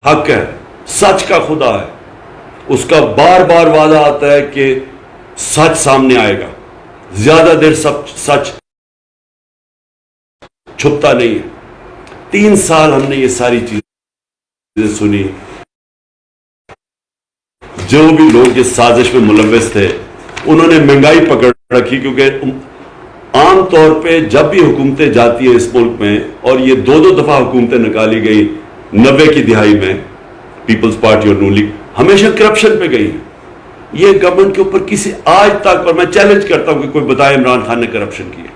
حق ہے، سچ کا خدا ہے، اس کا بار بار وعدہ آتا ہے کہ سچ سامنے آئے گا، زیادہ دیر سچ چھپتا نہیں ہے۔ 3 سال ہم نے یہ ساری چیزیں سنی، جو بھی لوگ اس سازش میں ملوث تھے انہوں نے مہنگائی پکڑ رکھی، کیونکہ عام طور پہ جب بھی حکومتیں جاتی ہیں اس ملک میں، اور یہ 2 دفعہ حکومتیں نکالی گئی 90 کی دہائی میں، پیپلز پارٹی اور نون لیگ ہمیشہ کرپشن پہ گئی ہے۔ یہ گورنمنٹ کے اوپر کسی آج تک، اور میں چیلنج کرتا ہوں کہ کوئی بتائے عمران خان نے کرپشن کی ہے۔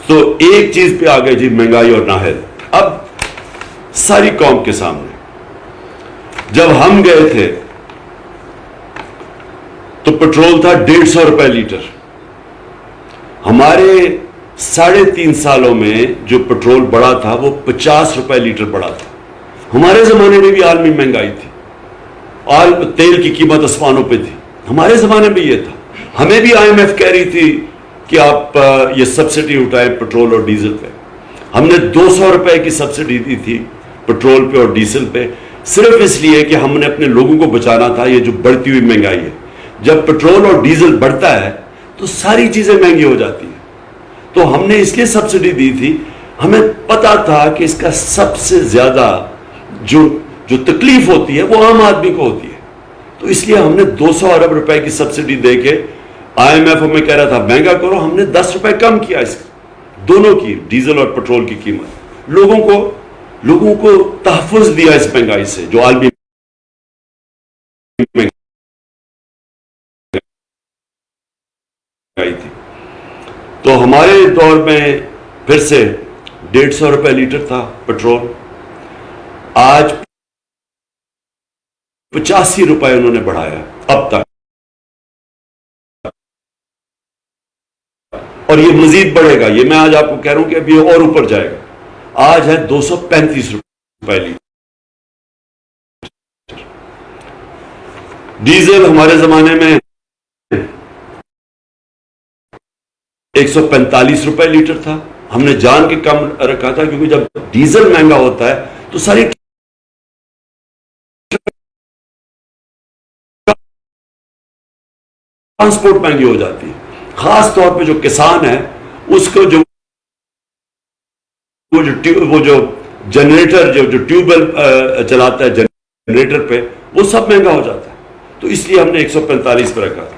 تو ایک چیز پہ آ گئے جی، مہنگائی اور نااہل۔ اب ساری قوم کے سامنے جب ہم گئے تھے تو پٹرول تھا 150 روپے لیٹر۔ ہمارے 3.5 سالوں میں جو پٹرول بڑھا تھا وہ 50 روپے لیٹر بڑھا تھا۔ ہمارے زمانے میں بھی عالمی مہنگائی تھی، تیل کی قیمت آسمانوں پہ تھی، ہمارے زمانے میں یہ تھا۔ ہمیں بھی IMF کہہ رہی تھی کہ آپ یہ سبسڈی اٹھائیں پٹرول اور ڈیزل پہ۔ ہم نے 200 روپے کی سبسڈی دی تھی پٹرول پہ اور ڈیزل پہ، صرف اس لیے کہ ہم نے اپنے لوگوں کو بچانا تھا یہ جو بڑھتی ہوئی مہنگائی ہے۔ جب پٹرول اور ڈیزل بڑھتا ہے تو ساری چیزیں مہنگی ہو جاتی ہیں، تو ہم نے اس لیے سبسڈی دی تھی۔ ہمیں پتا تھا کہ اس کا سب سے زیادہ جو تکلیف ہوتی ہے وہ عام آدمی کو ہوتی ہے، تو اس لیے ہم نے 200 ارب روپے کی سبسڈی دے کے، IMF ہمیں کہہ رہا تھا مہنگا کرو، ہم نے 10 روپے کم کیا اس دونوں کی، ڈیزل اور پٹرول کی قیمت۔ لوگوں کو تحفظ دیا اس مہنگائی سے جو عالمی تھی۔ تو ہمارے دور میں پھر سے 150 روپے لیٹر تھا پٹرول، آج 85 روپے انہوں نے بڑھایا اب تک، اور یہ مزید بڑھے گا۔ یہ میں آج آپ کو کہہ رہا ہوں کہ اب یہ اور اوپر جائے گا۔ آج ہے 235 روپے لیٹر۔ ڈیزل ہمارے زمانے میں 145 روپے لیٹر تھا، ہم نے جان کے کم رکھا تھا، کیونکہ جب ڈیزل مہنگا ہوتا ہے تو ساری ٹرانسپورٹ مہنگی ہو جاتی ہے، خاص طور پہ جو کسان ہے اس کو وہ جو جنریٹر جو ٹیوب ویل چلاتا ہے جنریٹر پہ، وہ سب مہنگا ہو جاتا ہے، تو اس لیے ہم نے 145 پہ رکھا تھا۔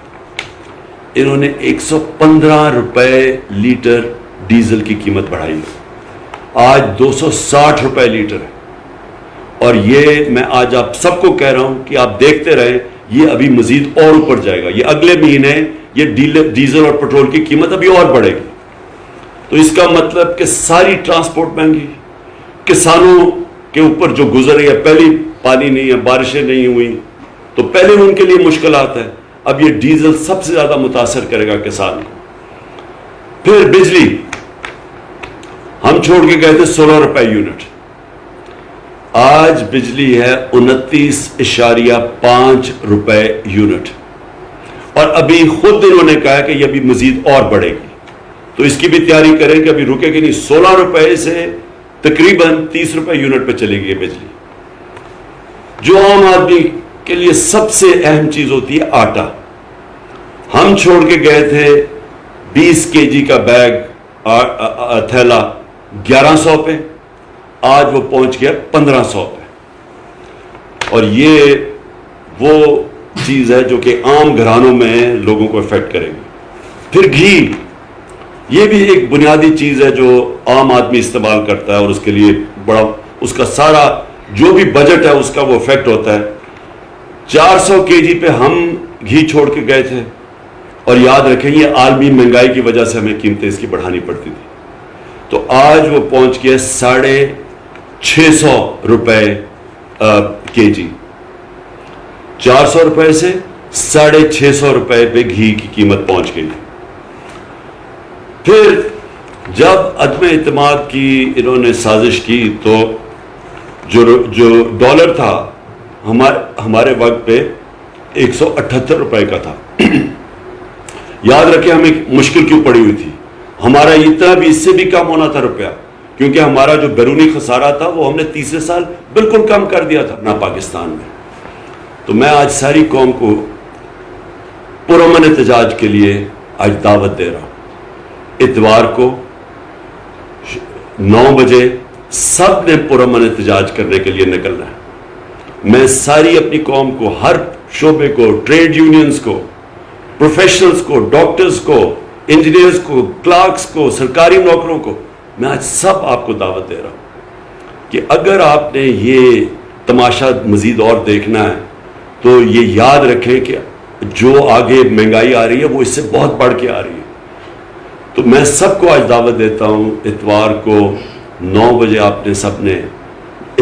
انہوں نے 115 روپے لیٹر ڈیزل کی قیمت بڑھائی، آج 260 روپے لیٹر ہے، اور یہ میں آج آپ سب کو کہہ رہا ہوں کہ آپ دیکھتے رہیں، یہ ابھی مزید اور اوپر جائے گا۔ یہ اگلے مہینے یہ ڈیزل اور پٹرول کی قیمت ابھی اور بڑھے گی، تو اس کا مطلب کہ ساری ٹرانسپورٹ مہنگی، کسانوں کے اوپر جو گزر رہی ہے، پہلی پانی نہیں ہے، بارشیں نہیں ہوئی تو پہلے ان کے لیے مشکلات ہے، اب یہ ڈیزل سب سے زیادہ متاثر کرے گا کسان کو۔ پھر بجلی ہم چھوڑ کے گئے تھے 16 روپے یونٹ، آج بجلی ہے 29.5 روپے یونٹ، اور ابھی خود انہوں نے کہا کہ یہ ابھی مزید اور بڑھے گی، تو اس کی بھی تیاری کریں کہ ابھی رکے گی نہیں۔ 16 روپے سے تقریباً 30 روپے یونٹ پہ چلے گی بجلی۔ جو عام آدمی کے لیے سب سے اہم چیز ہوتی ہے آٹا، ہم چھوڑ کے گئے تھے 20 kg کا بیگ تھیلا 1100 پہ، آج وہ پہنچ گیا 1500 پہ، اور یہ وہ چیز ہے جو کہ عام گھرانوں میں لوگوں کو افیکٹ کرے گی۔ پھر گھی، یہ بھی ایک بنیادی چیز ہے جو عام آدمی استعمال کرتا ہے، اور اس کے لیے بڑا، اس کا سارا جو بھی بجٹ ہے اس کا وہ افیکٹ ہوتا ہے۔ 400 kg پہ ہم گھی چھوڑ کے گئے تھے، اور یاد رکھیں یہ عالمی مہنگائی کی وجہ سے ہمیں قیمتیں اس کی بڑھانی پڑتی تھی، تو آج وہ پہنچ گیا 650 روپے kg، 400 روپے سے 650 روپے پہ گھی کی قیمت پہنچ گئی۔ پھر جب عدم اعتماد کی انہوں نے سازش کی تو جو ڈالر تھا ہمارے وقت پہ 178 روپے کا تھا۔ یاد رکھیں ہمیں مشکل کیوں پڑی ہوئی تھی، ہمارا اتنا بھی اس سے بھی کم ہونا تھا روپیہ، کیونکہ ہمارا جو بیرونی خسارہ تھا وہ ہم نے تیسرے سال بالکل کم کر دیا تھا نا پاکستان میں. تو میں آج ساری قوم کو پرامن احتجاج کے لیے آج دعوت دے رہا ہوں. اتوار کو 9 بجے سب نے پرامن احتجاج کرنے کے لیے نکلنا ہے. میں ساری اپنی قوم کو، ہر شعبے کو، ٹریڈ یونینز کو، پروفیشنلز کو، ڈاکٹرز کو، انجینئرز کو، کلرکس کو، سرکاری نوکروں کو، میں آج سب آپ کو دعوت دے رہا ہوں کہ اگر آپ نے یہ تماشا مزید اور دیکھنا ہے تو یہ یاد رکھیں کہ جو آگے مہنگائی آ رہی ہے وہ اس سے بہت بڑھ کے آ رہی ہے. تو میں سب کو آج دعوت دیتا ہوں اتوار کو 9 بجے آپ نے سب نے